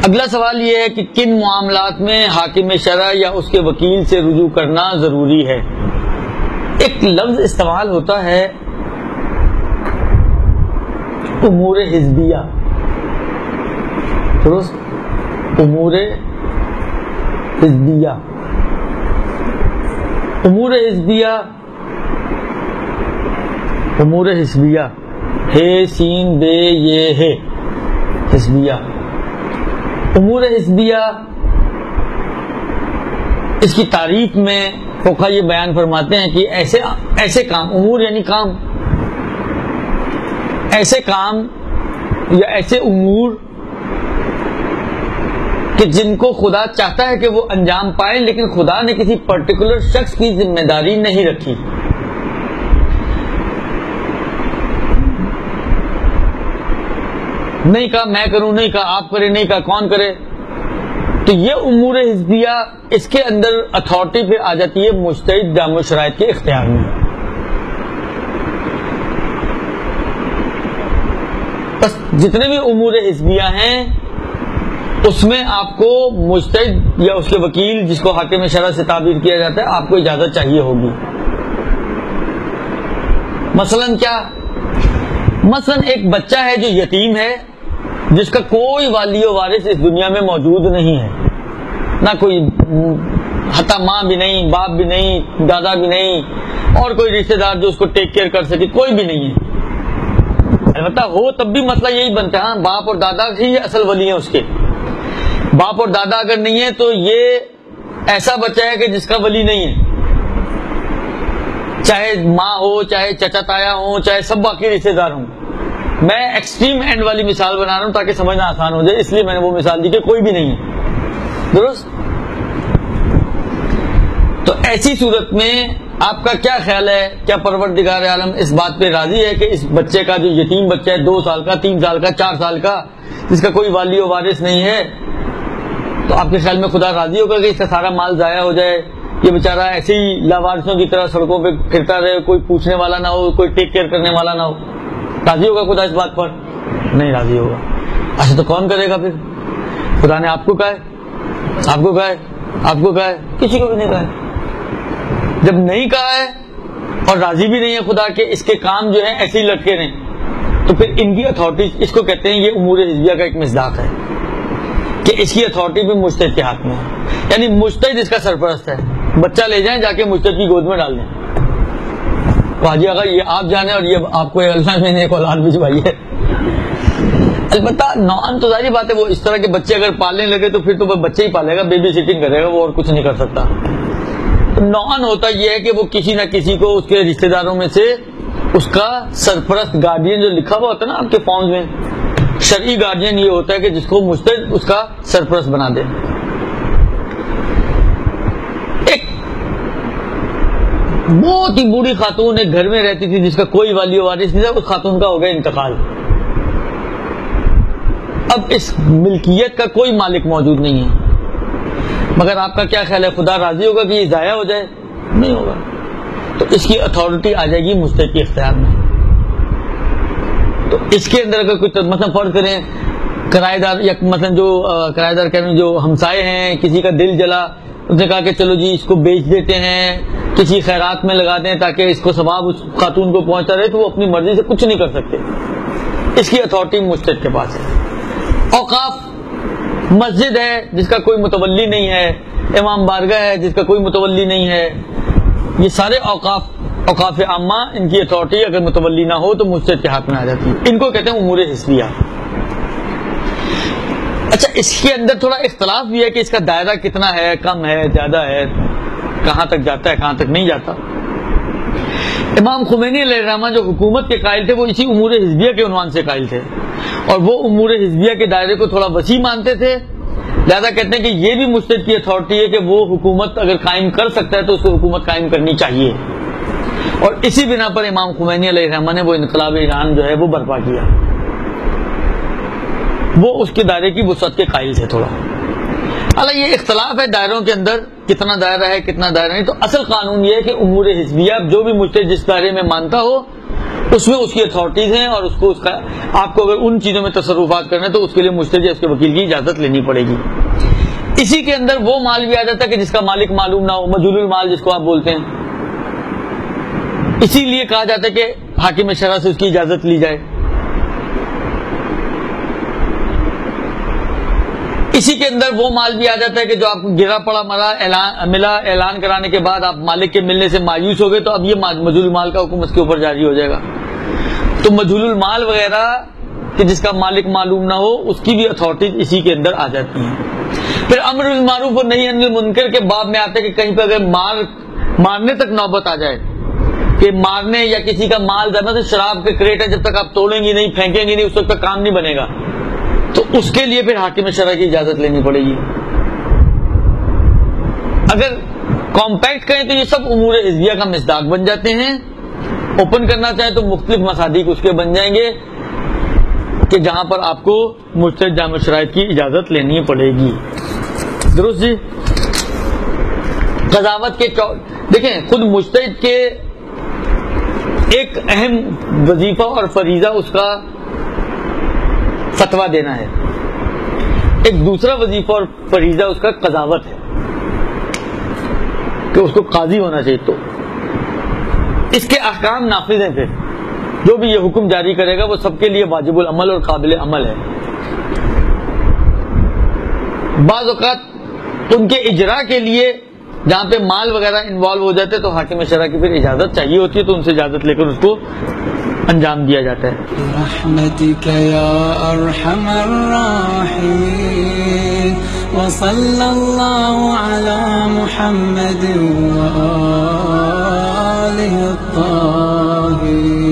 اگلا سوال یہ ہے کہ کن معاملات میں حاکم شرع یا اس کے وکیل سے رجوع کرنا ضروری ہے؟ ایک لفظ استعمال ہوتا ہے امور حزبیہ، درست؟ امور حزبیہ، امور حزبیہ، امور حزبیہ، ہے سین بے یہ ہے حزبیہ، امور حزبیہ۔ اس کی تعریف میں فقہا یہ بیان فرماتے ہیں کہ ایسے کام، امور یعنی کام، ایسے کام یا ایسے امور کہ جن کو خدا چاہتا ہے کہ وہ انجام پائیں، لیکن خدا نے کسی پرٹیکولر شخص کی ذمہ داری نہیں رکھی۔ نہیں کہا میں کروں، نہیں کہا آپ کریں، نہیں کہا کون کرے، تو یہ امور حزبیہ، اس کے اندر اتھارٹی پھر آ جاتی ہے مجتہد جامع الشرائط کے اختیار میں۔ بس جتنے بھی امور حزبیہ ہیں اس میں آپ کو مجتہد یا اس کے وکیل، جس کو حاکم شرع سے تعبیر کیا جاتا ہے، آپ کو اجازت چاہیے ہوگی۔ مثلا کیا؟ مثلا ایک بچہ ہے جو یتیم ہے، جس کا کوئی والی و وارث اس دنیا میں موجود نہیں ہے، نہ کوئی، حتی ماں بھی نہیں، باپ بھی نہیں، دادا بھی نہیں، اور کوئی رشتہ دار جو اس کو ٹیک کیئر کر سکے، کوئی بھی نہیں ہے۔ البتہ ہو تب بھی مسئلہ یہی بنتا ہے، ہاں باپ اور دادا ہی اصل ولی ہیں اس کے۔ باپ اور دادا اگر نہیں ہے تو یہ ایسا بچہ ہے کہ جس کا ولی نہیں ہے، چاہے ماں ہو، چاہے چچا تایا ہو، چاہے سب باقی رشتہ دار ہوں۔ میں ایکسٹریم اینڈ والی مثال بنا رہا ہوں تاکہ سمجھنا آسان ہو جائے، اس لیے میں نے وہ مثال دی کہ کوئی بھی نہیں ہے، درست؟ تو ایسی صورت میں آپ کا کیا خیال ہے؟ کیا پروردگار عالم اس بات پہ راضی ہے کہ اس بچے کا، جو یتیم بچہ ہے 2 سال کا، 3 سال کا، 4 سال کا، جس کا کوئی والی و وارث نہیں ہے، تو آپ کے خیال میں خدا راضی ہوگا کہ اس کا سارا مال ضائع ہو جائے، یہ بیچارہ ایسے ہی لاوارثوں کی طرح سڑکوں پہ پھرتا رہے، کوئی پوچھنے والا نہ ہو، کوئی ٹیک کیئر کرنے والا نہ ہو؟ راضی ہوگا خدا اس بات پر؟ نہیں راضی ہوگا۔ اچھا تو کون کرے گا پھر؟ خدا نے آپ کو کہا ہے، آپ کو کہا ہے، آپ کو کہا ہے؟ کسی کو بھی نہیں کہا ہے۔ جب نہیں کہا ہے اور راضی بھی نہیں ہے خدا کہ اس کے کام جو ہیں ایسے ہی لٹکے رہیں، تو پھر ان کی اتھارٹی، اس کو کہتے ہیں، یہ امور حزبیہ کا ایک مصداق ہے کہ اس کی اتھارٹی بھی مجتہد کے ہاتھ میں ہے، یعنی مجتہد اس کا سرپرست ہے۔ بچہ لے جائیں، جا کے مجتہد کی گود میں ڈال دیں، حاجی آقا یہ آپ جانے اور یہ آپ کو اللہ میں نے ایک اولاد بھجوائی ہے۔ البتہ نوعاً تو ظاہری بات ہے، وہ اس طرح کے بچے اگر پالنے لگے تو پھر تو وہ بچے ہی پالے گا، بیبی سٹنگ کرے گا وہ، اور کچھ نہیں کر سکتا۔ نوعاً ہوتا یہ ہے کہ وہ کسی نہ کسی کو اس کے رشتہ داروں میں سے اس کا سرپرست گارڈین جو لکھا ہوا ہوتا ہے نا آپ کے فارمز میں، شرعی گارڈین یہ ہوتا ہے کہ جس کو مجتہد اس کا سرپرست بنا دے۔ ایک بہت ہی بوڑھی خاتون ایک گھر میں رہتی تھی جس کا کوئی والی و وارث نہیں تھا، اس خاتون کا ہو گیا انتقال۔ اب اس ملکیت کا کوئی مالک موجود نہیں ہے، مگر آپ کا کیا خیال ہے؟ خدا راضی ہوگا کہ یہ ضائع ہو جائے؟ نہیں ہوگا۔ تو اس کی اتھارٹی آ جائے گی مجتہد کے اختیار میں۔ تو اس کے اندر اگر کوئی مثلا فرض کریں کرایہ دار، یا مثلا جو کرایہ دار کہنے جو ہمسائے ہیں، کسی کا دل جلا، اس نے کہا کہ چلو جی اس کو بیچ دیتے ہیں، کسی خیرات میں لگا دیں تاکہ اس کو ثواب اس خاتون کو پہنچتا رہے، تو وہ اپنی مرضی سے کچھ نہیں کر سکتے، اس کی اتھارٹی مجتہد کے پاس ہے۔ اوقاف، مسجد ہے جس کا کوئی متولی نہیں ہے، امام بارگاہ ہے جس کا کوئی متولی نہیں ہے، یہ سارے اوقاف عامہ، ان کی اتھارٹی اگر متولی نہ ہو تو مجتہد کے ہاتھ میں آ جاتی ہے۔ ان کو کہتے ہیں امور حزبیہ۔ اچھا اس کے اندر تھوڑا اختلاف بھی ہے کہ اس کا دائرہ کتنا ہے، کم ہے، زیادہ ہے، کہاں تک جاتا ہے، کہاں تک نہیں جاتا۔ امام خمینی علیہ الرحمہ جو حکومت کے قائل تھے، وہ اسی امور حزبیہ کے عنوان سے قائل تھے، اور وہ امور حزبیہ کے دائرے کو تھوڑا وسیع مانتے تھے، لہذا کہتے ہیں کہ یہ بھی مجتہد کی اتھارٹی ہے کہ وہ حکومت اگر قائم کر سکتا ہے تو اس کو حکومت قائم کرنی چاہیے، اور اسی بنا پر امام خمینی علیہ الرحمہ نے وہ انقلاب ایران جو ہے وہ برپا کیا، وہ اس کے دائرے کی وسعت کے قائل تھے تھوڑا۔ حالانکہ یہ اختلاف ہے دائروں کے اندر، کتنا دائرہ ہے کتنا دائرہ نہیں، تو اصل قانون یہ ہے کہ امور حزبیہ جو بھی مجتہد جس دائرے میں مانتا ہو اس میں اس کی اتھارٹیز ہیں، اور اس کا آپ کو اگر ان چیزوں میں تصرفات کرنا ہے تو اس کے لیے مشتری یا اس کے وکیل کی اجازت لینی پڑے گی۔ اسی کے اندر وہ مال بھی آ جاتا ہے کہ جس کا مالک معلوم نہ ہو، مجہول المال جس کو آپ بولتے ہیں، اسی لیے کہا جاتا ہے کہ حاکم شرع سے اس کی اجازت لی جائے۔ اسی کے اندر وہ مال بھی آ جاتا ہے کہ جو آپ کو گرا پڑا ملا اعلان کرانے کے بعد آپ مالک کے ملنے سے مایوس ہو گئے، تو اب یہ مجہول المال کا حکم اس کے اوپر جاری ہو جائے گا۔ تو مجہول المال وغیرہ کہ جس کا مالک معلوم نہ ہو، اس کی بھی اتھارٹیز اسی کے اندر آ جاتی ہیں۔ پھر امر بالمعروف اور نہی عن المنکر کے باب میں آتا ہے کہ کہیں پہ اگر مارنے تک نوبت آ جائے کہ مارنے یا کسی کا مال زیادہ شراب کے کریٹ ہے، جب تک آپ توڑیں گی نہیں، پھینکیں گی نہیں، اس وقت تک کام نہیں بنے گا، تو اس کے لیے پھر حاکم شرع کی اجازت لینی پڑے گی۔ اگر کمپیکٹ کریں تو یہ سب امور عزویہ کا مصداق بن جاتے ہیں۔ اوپن کرنا چاہیں تو مختلف مصادیق اس کے بن جائیں گے کہ جہاں پر آپ کو مجتہد جامع شرائط کی اجازت لینی پڑے گی۔ درست جی؟ قضاوت کے دیکھیں، خود مجتہد کے ایک اہم وظیفہ اور فریضہ اس کا فتویٰ دینا ہے، ایک دوسرا وظیفہ اور فریضہ اس کا قضاوت ہے کہ اس کو قاضی ہونا چاہیے۔ تو اس کے احکام نافذ ہیں، پھر جو بھی یہ حکم جاری کرے گا وہ سب کے لیے واجب العمل اور قابل عمل ہے۔ بعض اوقات ان کے اجرا کے لیے جہاں پہ مال وغیرہ انوالو ہو جاتے تو حاکم شرع کی پھر اجازت چاہیے ہوتی ہے، تو ان سے اجازت لے کر اس کو انجام دیا جاتا ہے۔ برحمتک یا ارحم الراحمین وصلی اللہ علی محمد وآلہ الطاہرین۔